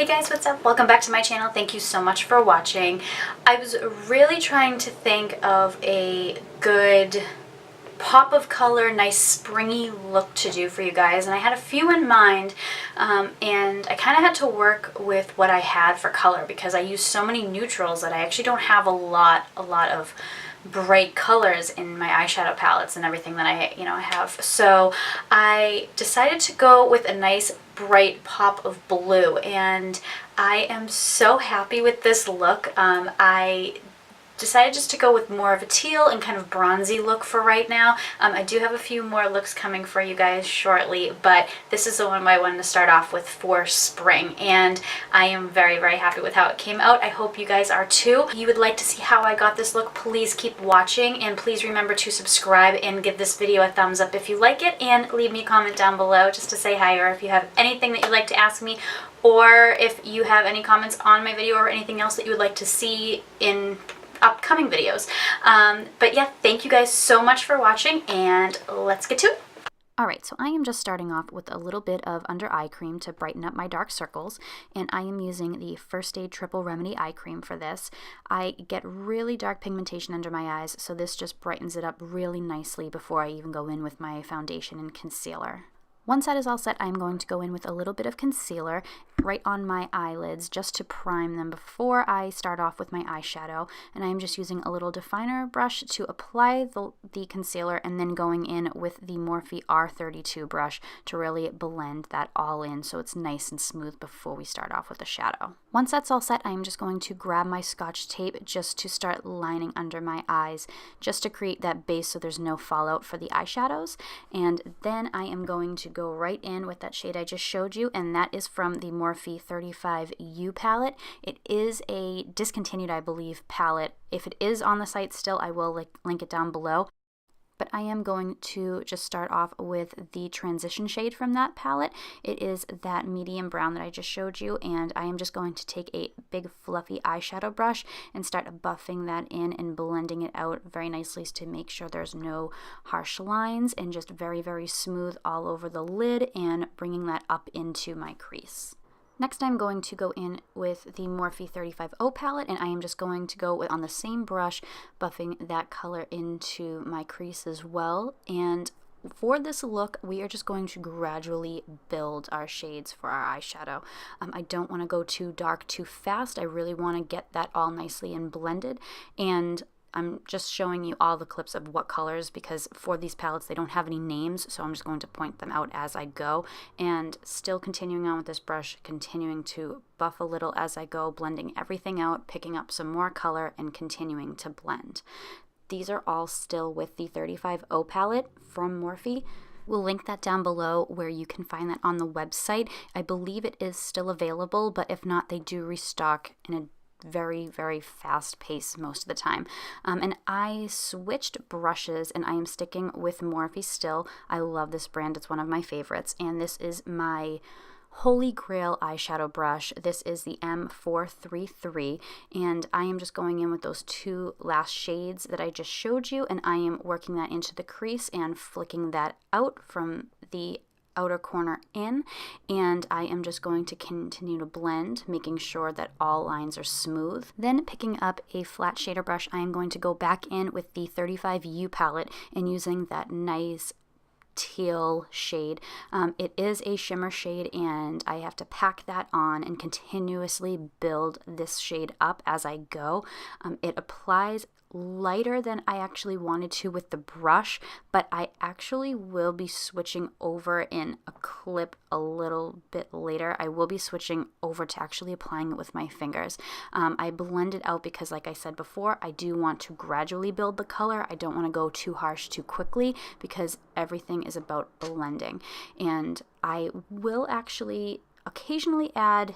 Hey guys, what's up? Welcome back to my channel. Thank you so much for watching. I was really trying to think of a good pop of color, nice springy look to do for you guys, and I had a few in mind, and I kind of had to work with what I had for color because I use so many neutrals that I actually don't have a lot of bright colors in my eyeshadow palettes and everything that I have. So I decided to go with a nice bright pop of blue, and I am so happy with this look. I decided just to go with more of a teal and kind of bronzy look for right now. I do have a few more looks coming for you guys shortly, but this is the one I wanted to start off with for spring, and I am very happy with how it came out. I hope you guys are too. If you would like to see how I got this look, please keep watching, and please remember to subscribe and give this video a thumbs up if you like it, and leave me a comment down below just to say hi, or if you have anything that you'd like to ask me, or if you have any comments on my video or anything else that you would like to see in upcoming videos. But yeah, thank you guys so much for watching, and let's get to it. Alright, so I am just starting off with a little bit of under eye cream to brighten up my dark circles, and I am using the First Aid Triple Remedy Eye Cream for this. I get really dark pigmentation under my eyes, so this just brightens it up really nicely before I even go in with my foundation and concealer. Once that is all set, I'm going to go in with a little bit of concealer right on my eyelids just to prime them before I start off with my eyeshadow. And I'm just using a little definer brush to apply the concealer, and then going in with the Morphe R32 brush to really blend that all in so it's nice and smooth before we start off with the shadow. Once that's all set, I'm just going to grab my Scotch tape just to start lining under my eyes, just to create that base so there's no fallout for the eyeshadows. And then I am going to go right in with that shade I just showed you, and that is from the Morphe 35U palette. It is a discontinued, I believe, palette. If it is on the site still, I will link it down below. But I am going to just start off with the transition shade from that palette. It is that medium brown that I just showed you, and I am just going to take a big fluffy eyeshadow brush and start buffing that in and blending it out very nicely to make sure there's no harsh lines, and just very smooth all over the lid, and bringing that up into my crease. Next, I'm going to go in with the Morphe 35O palette, and I am just going to go on the same brush, buffing that color into my crease as well. And for this look, we are just going to gradually build our shades for our eyeshadow. I don't want to go too dark too fast. I really want to get that all nicely and blended, and I'm just showing you all the clips of what colors, because for these palettes they don't have any names, so I'm just going to point them out as I go, and still continuing on with this brush, continuing to buff a little as I go, blending everything out, picking up some more color, and continuing to blend. These are all still with the 35O palette from Morphe. We'll link that down below where you can find that on the website. I believe it is still available, but if not, they do restock in a very fast pace most of the time. And I switched brushes, and I am sticking with Morphe still. I love this brand. It's one of my favorites, and this is my holy grail eyeshadow brush. This is the M433, and I am just going in with those two last shades that I just showed you, and I am working that into the crease and flicking that out from the outer corner in, and I am just going to continue to blend, making sure that all lines are smooth. Then picking up a flat shader brush, I am going to go back in with the 35U palette and using that nice teal shade. It is a shimmer shade, and I have to pack that on and continuously build this shade up as I go. It applies lighter than I actually wanted to with the brush, but I actually will be switching over in a clip a little bit later. I will be switching over to actually applying it with my fingers. I blend it out because, like I said before, I do want to gradually build the color. I don't want to go too harsh too quickly, because everything is about blending. And I will actually occasionally add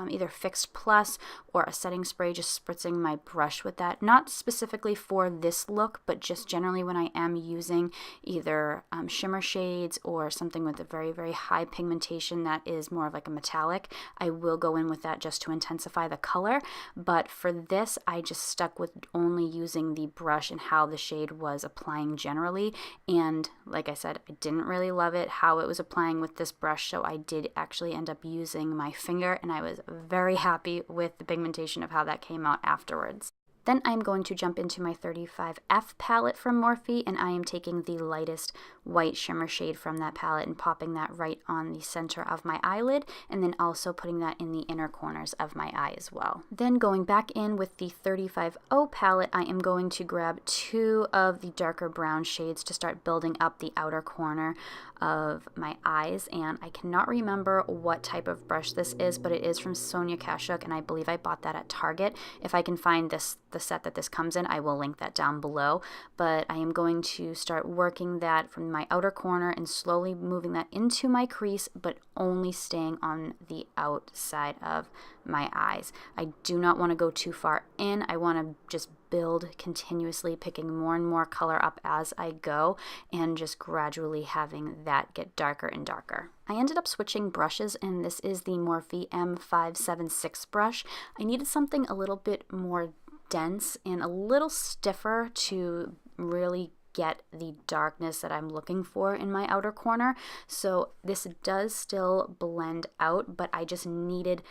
either Fixed Plus or a setting spray, just spritzing my brush with that. Not specifically for this look, but just generally when I am using either shimmer shades or something with a very high pigmentation that is more of like a metallic, I will go in with that just to intensify the color. But for this, I just stuck with only using the brush and how the shade was applying generally. And like I said, I didn't really love it how it was applying with this brush, so I did actually end up using my finger, and I was was very happy with the pigmentation of how that came out afterwards. Then I'm going to jump into my 35F palette from Morphe, and I am taking the lightest white shimmer shade from that palette and popping that right on the center of my eyelid, and then also putting that in the inner corners of my eye as well. Then going back in with the 35O palette, I am going to grab 2 of the darker brown shades to start building up the outer corner of my eyes, and I cannot remember what type of brush this is, but it is from Sonia Kashuk, and I believe I bought that at Target. If I can find the set that this comes in, I will link that down below, but I am going to start working that from my outer corner and slowly moving that into my crease, but only staying on the outside of my eyes. I do not want to go too far in. I want to just build continuously, picking more and more color up as I go, and just gradually having that get darker and darker. I ended up switching brushes, and this is the Morphe M576 brush. I needed something a little bit more dense and a little stiffer to really get the darkness that I'm looking for in my outer corner. So this does still blend out, but I just needed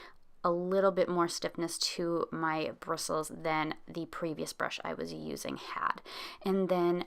a little bit more stiffness to my bristles than the previous brush I was using had. And then,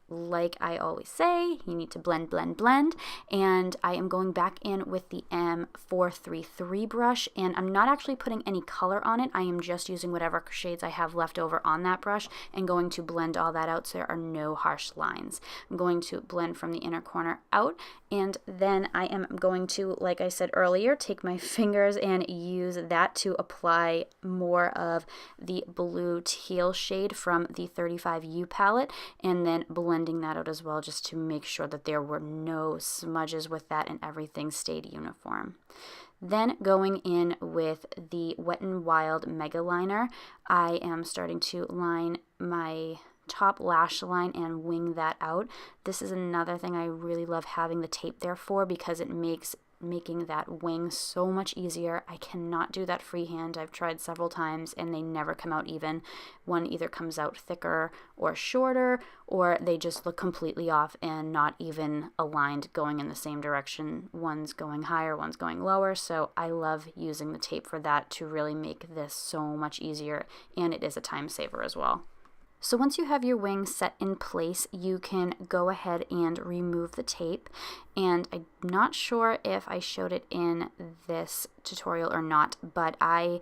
like I always say, you need to blend, blend, blend, and I am going back in with the M433 brush, and I'm not actually putting any color on it. I am just using whatever shades I have left over on that brush and going to blend all that out so there are no harsh lines. I'm going to blend from the inner corner out, and then I am going to, like I said earlier, take my fingers and use that to apply more of the blue teal shade from the 35U palette, and then blending that out as well, just to make sure that there were no smudges with that and everything stayed uniform. Then going in with the Wet n Wild Mega Liner, I am starting to line my top lash line and wing that out. This is another thing I really love having the tape there for, because it makes making that wing so much easier. I cannot do that freehand. I've tried several times and they never come out even. One either comes out thicker or shorter, or they just look completely off and not even aligned, going in the same direction. One's going higher, one's going lower. So I love using the tape for that to really make this so much easier, and it is a time saver as well. So once you have your wing set in place, you can go ahead and remove the tape. And I'm not sure if I showed it in this tutorial or not, but I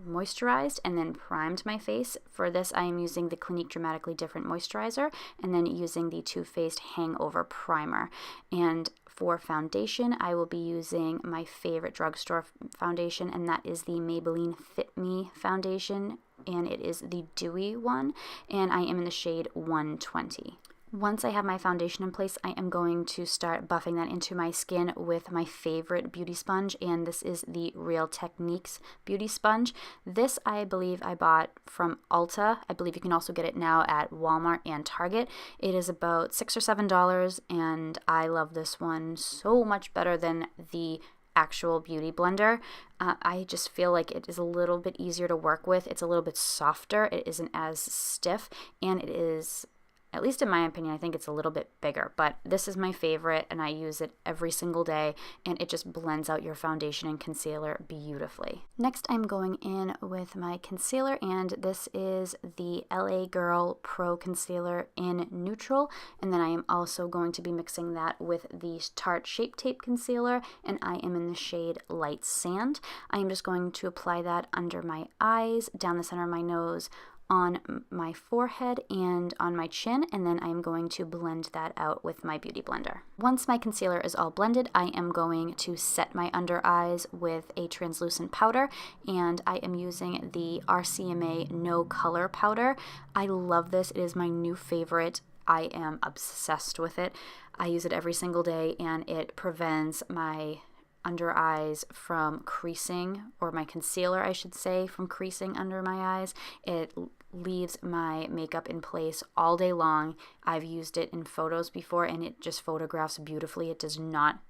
moisturized and then primed my face. For this, I am using the Clinique Dramatically Different Moisturizer, and then using the TooFaced Hangover Primer. And for foundation, I will be using my favorite drugstore foundation, and that is the Maybelline Fit Me foundation, and it is the Dewy one, and I am in the shade 120. Once I have my foundation in place, I am going to start buffing that into my skin with my favorite beauty sponge, and this is the Real Techniques beauty sponge. This I believe I bought from Ulta. I believe you can also get it now at Walmart and Target. It is about $6 or $7, and I love this one so much better than the actual beauty blender. I just feel like it is a little bit easier to work with. It's a little bit softer. It isn't as stiff, and it is, at least in my opinion, I think it's a little bit bigger, but this is my favorite and I use it every single day, and it just blends out your foundation and concealer beautifully. Next, I'm going in with my concealer, and this is the LA Girl Pro Concealer in Neutral, and then I am also going to be mixing that with the Tarte Shape Tape Concealer, and I am in the shade Light Sand. I am just going to apply that under my eyes, down the center of my nose, on my forehead, and on my chin, and then I'm going to blend that out with my beauty blender. Once my concealer is all blended, I am going to set my under eyes with a translucent powder, and I am using the RCMA No Color Powder. I love this. It is my new favorite. I am obsessed with it. I use it every single day, and it prevents my under eyes from creasing, or my concealer, I should say, from creasing under my eyes. It leaves my makeup in place all day long. I've used it in photos before, and it just photographs beautifully. It does not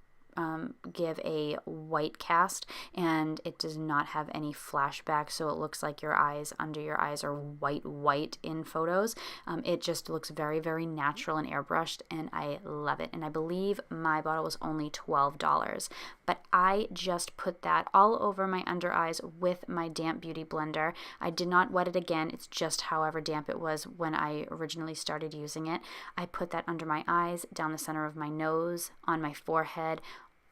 give a white cast, and it does not have any flashback, so it looks like your eyes, under your eyes, are white in photos. It just looks very, very natural and airbrushed, and I love it. And I believe my bottle was only $12, but I just put that all over my under eyes with my damp beauty blender. I did not wet it again. It's just however damp it was when I originally started using it. I put that under my eyes, down the center of my nose, on my forehead,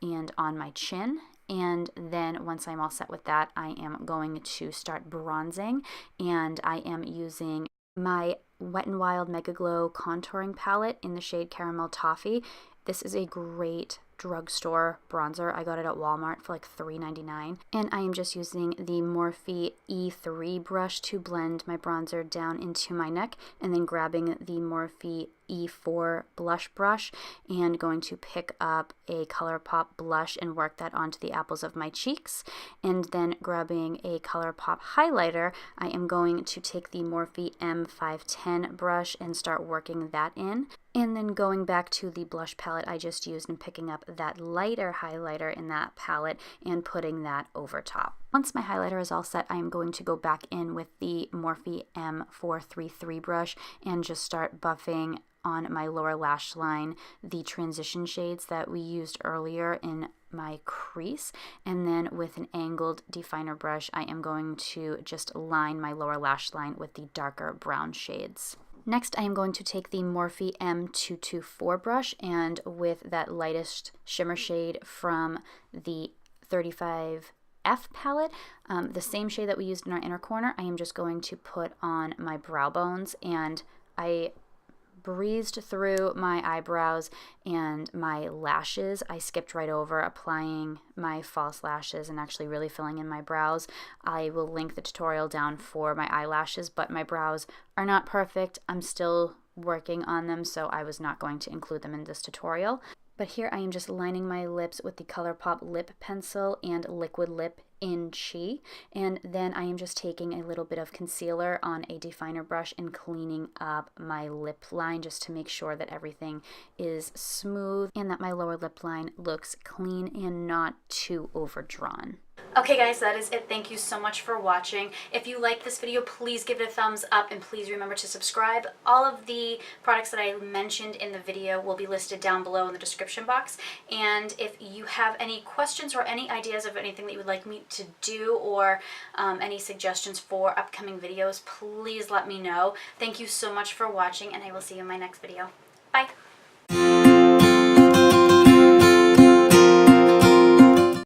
and on my chin. And then once I'm all set with that, I am going to start bronzing, and I am using my Wet n Wild Mega Glow contouring palette in the shade Caramel Toffee. This is a great drugstore bronzer. I got it at Walmart for like $3.99, and I am just using the Morphe E3 brush to blend my bronzer down into my neck, and then grabbing the Morphe E4 blush brush and going to pick up a ColourPop blush and work that onto the apples of my cheeks. And then grabbing a ColourPop highlighter, I am going to take the Morphe M510 brush and start working that in. And then going back to the blush palette I just used and picking up that lighter highlighter in that palette and putting that over top. Once my highlighter is all set, I am going to go back in with the Morphe M433 brush and just start buffing on my lower lash line the transition shades that we used earlier in my crease. And then with an angled definer brush, I am going to just line my lower lash line with the darker brown shades. Next, I am going to take the Morphe M224 brush, and with that lightest shimmer shade from the 35F palette, the same shade that we used in our inner corner, I am just going to put on my brow bones, and I breezed through my eyebrows and my lashes. I skipped right over applying my false lashes and actually really filling in my brows. I will link the tutorial down for my eyelashes, but my brows are not perfect. I'm still working on them, so I was not going to include them in this tutorial. But here I am just lining my lips with the ColourPop lip pencil and liquid lip in Chi, and then I am just taking a little bit of concealer on a definer brush and cleaning up my lip line just to make sure that everything is smooth and that my lower lip line looks clean and not too overdrawn. Okay guys, that is it. Thank you so much for watching. If you like this video, please give it a thumbs up, and please remember to subscribe. All of the products that I mentioned in the video will be listed down below in the description box. And if you have any questions or any ideas of anything that you would like me to do, or any suggestions for upcoming videos, please let me know. Thank you so much for watching, and I will see you in my next video.